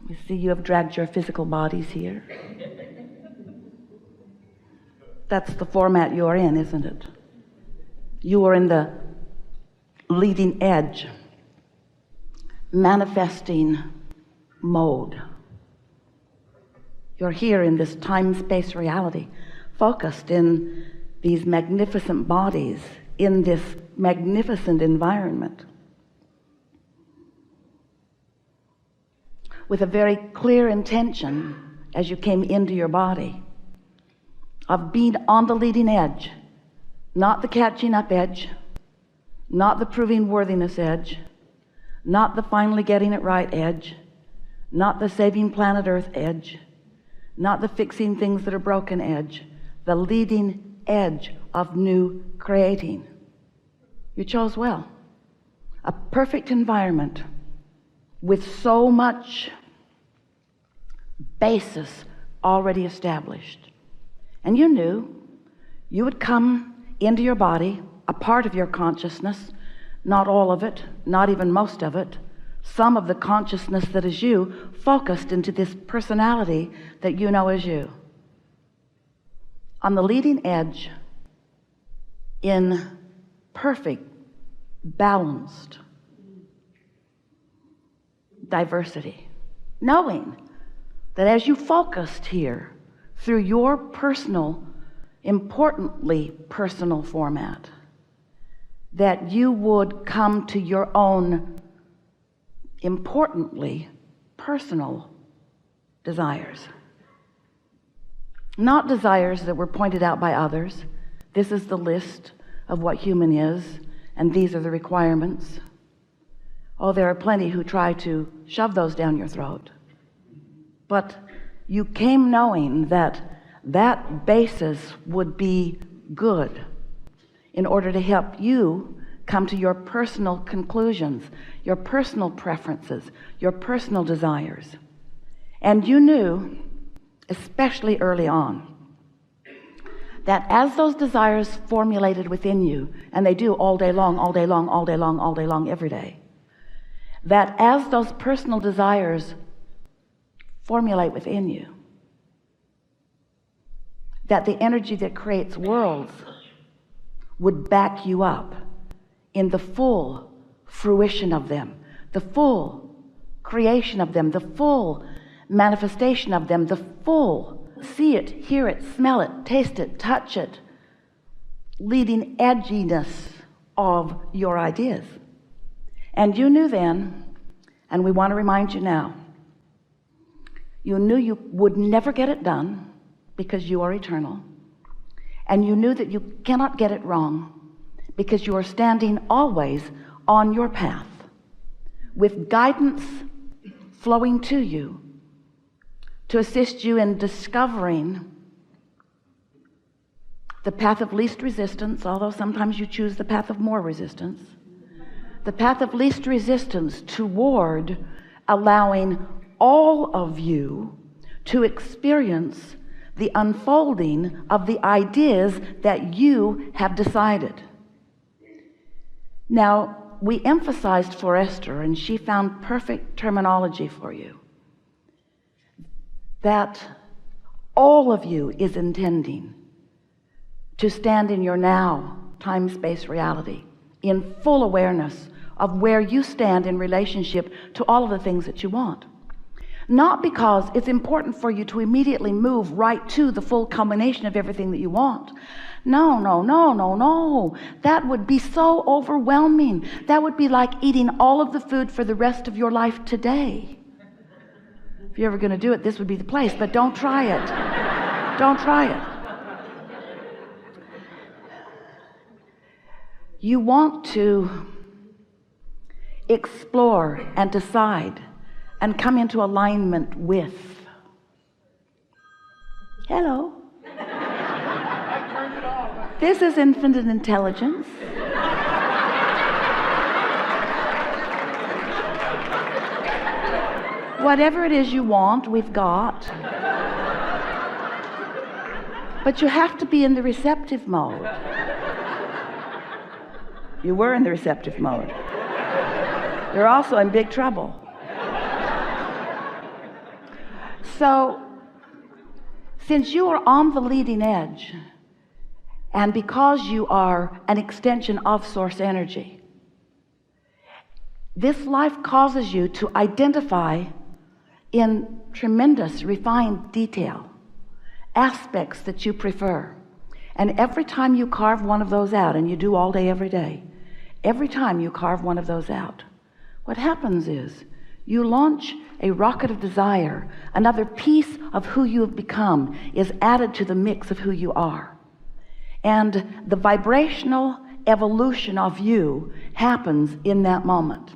You see, you have dragged your physical bodies here. That's the format you're in, isn't it? You are in the leading edge, manifesting mode. You're here in this time-space reality, focused in these magnificent bodies, in this magnificent environment, with a very clear intention as you came into your body of being on the leading edge, not the catching up edge, not the proving worthiness edge, not the finally getting it right edge, not the saving planet Earth edge, not the fixing things that are broken edge, the leading edge of new creating. You chose well. A perfect environment with so much basis already established. And you knew you would come into your body, a part of your consciousness, not all of it, not even most of it, some of the consciousness that is you, focused into this personality that you know as you. On the leading edge, in perfect, balanced diversity, knowing that as you focused here through your personal, importantly personal format, that you would come to your own importantly personal desires, not desires that were pointed out by others. This is the list of what human is, and these are the requirements. Oh, there are plenty who try to shove those down your throat, but you came knowing that that basis would be good in order to help you come to your personal conclusions, your personal preferences, your personal desires. And you knew, especially early on, that as those desires formulated within you, and they do all day long, all day long, all day long, all day long, every day, that as those personal desires formulate within you, that the energy that creates worlds would back you up in the full fruition of them, the full creation of them, the full manifestation of them, the full see it, hear it, smell it, taste it, touch it, leading edginess of your ideas. And you knew then, and we want to remind you now, you knew you would never get it done because you are eternal, and you knew that you cannot get it wrong because you are standing always on your path with guidance flowing to you to assist you in discovering the path of least resistance, although sometimes you choose the path of more resistance, the path of least resistance toward allowing all of you to experience the unfolding of the ideas that you have decided. Now, we emphasized for Esther, and she found perfect terminology for you, that all of you is intending to stand in your now time-space reality in full awareness of where you stand in relationship to all of the things that you want. Not because it's important for you to immediately move right to the full culmination of everything that you want. No, no, no, no, no. That would be so overwhelming. That would be like eating all of the food for the rest of your life today. If you're ever going to do it, this would be the place, but don't try it. Don't try it. You want to explore and decide and come into alignment with. Hello. This is infinite intelligence. Whatever it is you want, we've got. But you have to be in the receptive mode. You were in the receptive mode. You're also in big trouble. So since you are on the leading edge, and because you are an extension of source energy, this life causes you to identify in tremendous refined detail aspects that you prefer. And every time you carve one of those out, and you do all day every day, every time you carve one of those out, what happens is you launch a rocket of desire. Another piece of who you have become is added to the mix of who you are, and the vibrational evolution of you happens in that moment.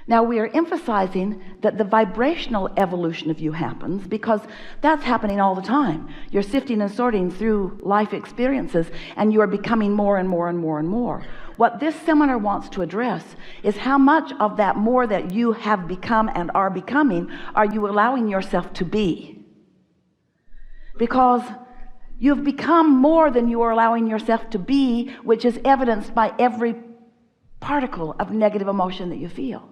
Now, we are emphasizing that the vibrational evolution of you happens because that's happening all the time. You're sifting and sorting through life experiences, and you are becoming more and more and more and more. What this seminar wants to address is how much of that more that you have become and are becoming are you allowing yourself to be? Because you've become more than you are allowing yourself to be, which is evidenced by every particle of negative emotion that you feel.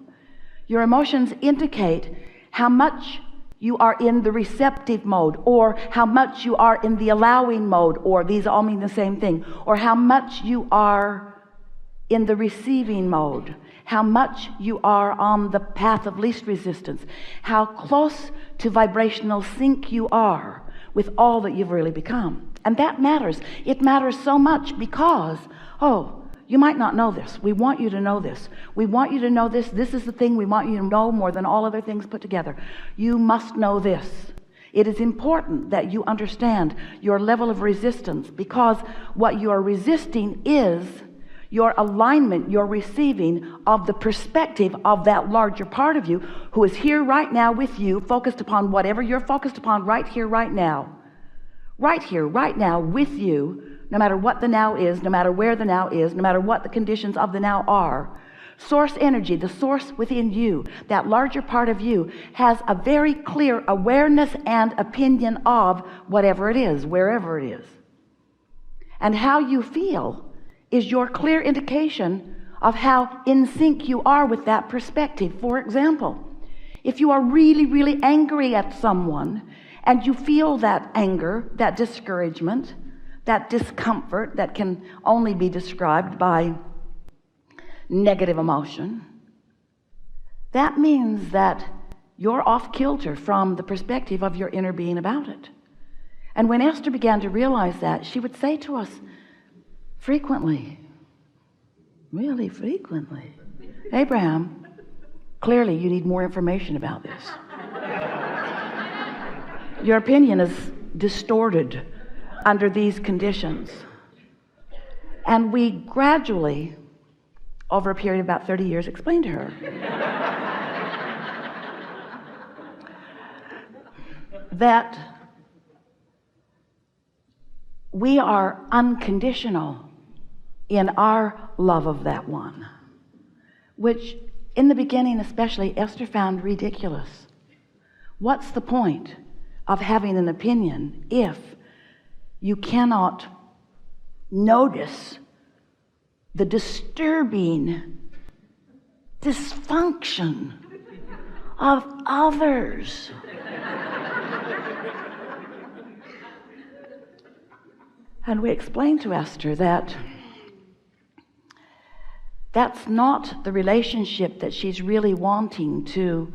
Your emotions indicate how much you are in the receptive mode, or how much you are in the allowing mode, or these all mean the same thing, or how much you are in the receiving mode, how much you are on the path of least resistance, how close to vibrational sync you are with all that you've really become. And that matters. It matters so much because, you might not know this. We want you to know this. We want you to know this. This is the thing we want you to know more than all other things put together. You must know this. It is important that you understand your level of resistance, because what you are resisting is your alignment, your receiving of the perspective of that larger part of you who is here right now with you, focused upon whatever you're focused upon right here, right now. Right here, right now with you. No matter what the now is, no matter where the now is, no matter what the conditions of the now are, source energy, the source within you, that larger part of you, has a very clear awareness and opinion of whatever it is, wherever it is. And how you feel is your clear indication of how in sync you are with that perspective. For example, if you are really, really angry at someone, and you feel that anger, that discouragement, that discomfort that can only be described by negative emotion, that means that you're off kilter from the perspective of your inner being about it. And when Esther began to realize that, she would say to us frequently, really frequently, Abraham, clearly you need more information about this. Your opinion is distorted under these conditions. And we gradually, over a period of about 30 years, explained to her that we are unconditional in our love of that one, which in the beginning especially Esther found ridiculous. What's the point of having an opinion if you cannot notice the disturbing dysfunction of others? And we explained to Esther that that's not the relationship that she's really wanting to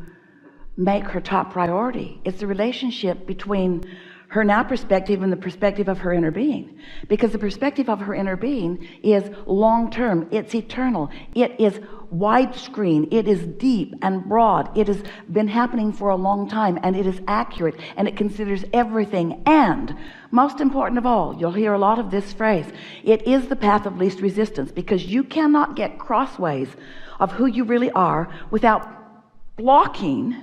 make her top priority. It's the relationship between her now perspective and the perspective of her inner being, because the perspective of her inner being is long-term, it's eternal, it is widescreen, it is deep and broad, it has been happening for a long time, and it is accurate, and it considers everything. And most important of all, you'll hear a lot of this phrase, it is the path of least resistance, because you cannot get crossways of who you really are without blocking,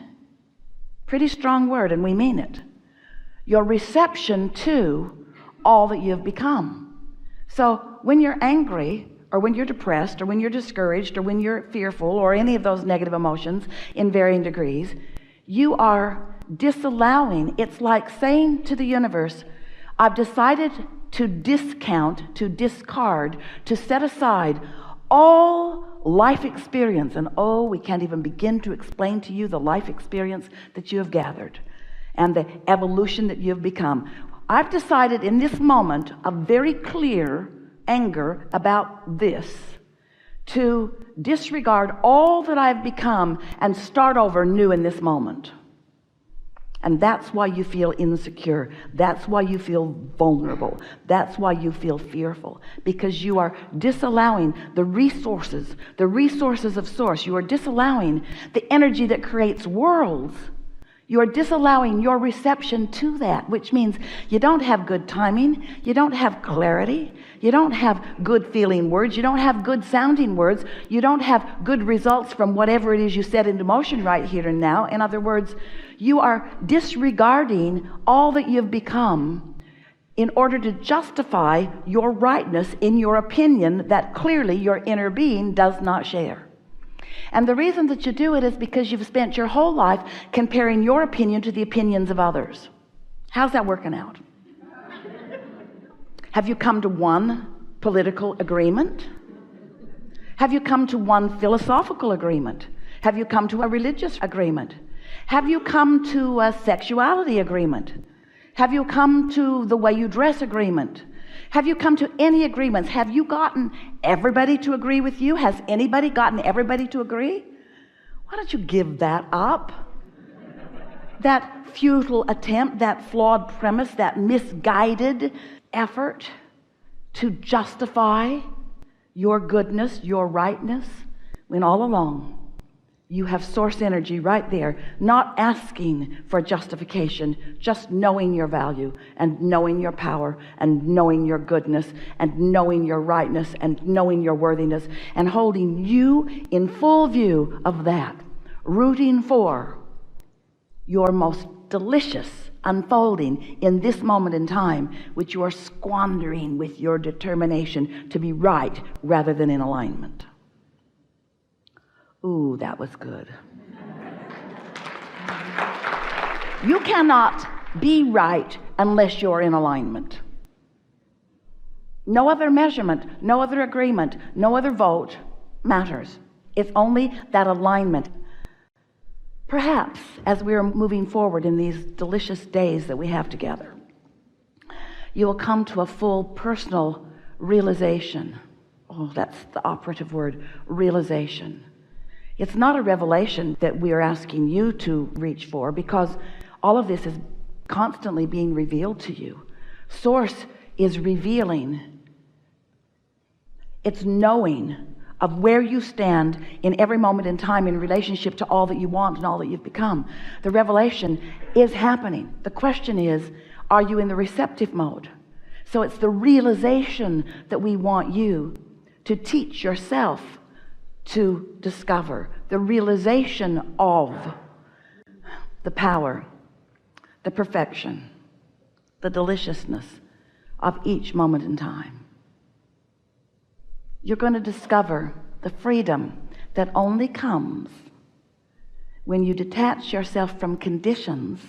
pretty strong word, and we mean it, your reception to all that you've become. So when you're angry, or when you're depressed, or when you're discouraged, or when you're fearful, or any of those negative emotions in varying degrees, you are disallowing. It's like saying to the universe, I've decided to discount, to discard, to set aside all life experience. And we can't even begin to explain to you the life experience that you have gathered. and the evolution that you've become. I've decided in this moment of very clear anger about this to disregard all that I've become and start over new in this moment. And that's why you feel insecure. That's why you feel vulnerable. That's why you feel fearful, because you are disallowing the resources of source. You are disallowing the energy that creates worlds. You are disallowing your reception to that, which means you don't have good timing, you don't have clarity, you don't have good feeling words, you don't have good sounding words, you don't have good results from whatever it is you set into motion right here and now. In other words, you are disregarding all that you've become in order to justify your rightness in your opinion that clearly your inner being does not share. And the reason that you do it is because you've spent your whole life comparing your opinion to the opinions of others. How's that working out? Have you come to one political agreement? Have you come to one philosophical agreement? Have you come to a religious agreement? Have you come to a sexuality agreement? Have you come to the way you dress agreement? Have you come to any agreements? Have you gotten everybody to agree with you? Has anybody gotten everybody to agree? Why don't you give that up? That futile attempt, that flawed premise, that misguided effort to justify your goodness, your rightness, when all along you have source energy right there, not asking for justification, just knowing your value and knowing your power and knowing your goodness and knowing your rightness and knowing your worthiness, and holding you in full view of that, rooting for your most delicious unfolding in this moment in time, which you are squandering with your determination to be right rather than in alignment. Ooh, that was good. You cannot be right unless you're in alignment. No other measurement, no other agreement, no other vote matters. It's only that alignment. Perhaps as we are moving forward in these delicious days that we have together, you will come to a full personal realization. Oh, that's the operative word, realization. It's not a revelation that we are asking you to reach for, because all of this is constantly being revealed to you. Source is revealing. It's knowing of where you stand in every moment in time in relationship to all that you want and all that you've become. The revelation is happening. The question is, are you in the receptive mode? So it's the realization that we want you to teach yourself to discover, the realization of the power, the perfection, the deliciousness of each moment in time. You're going to discover the freedom that only comes when you detach yourself from conditions,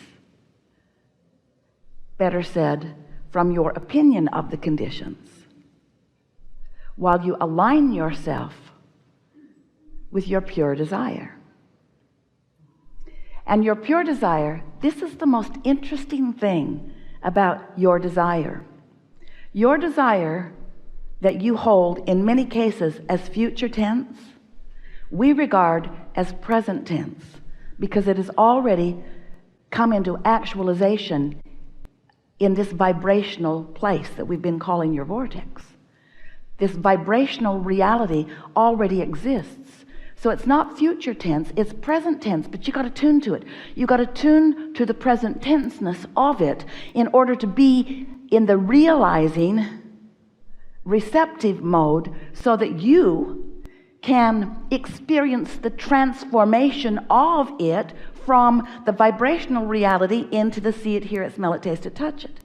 better said, from your opinion of the conditions, while you align yourself with your pure desire. And your pure desire, this is the most interesting thing about your desire. Your desire that you hold in many cases as future tense, we regard as present tense, because it has already come into actualization in this vibrational place that we've been calling your vortex. This vibrational reality already exists. So it's not future tense, it's present tense, but you got to tune to it. You got to tune to the present tenseness of it in order to be in the realizing receptive mode, so that you can experience the transformation of it from the vibrational reality into the see it, hear it, smell it, taste it, touch it.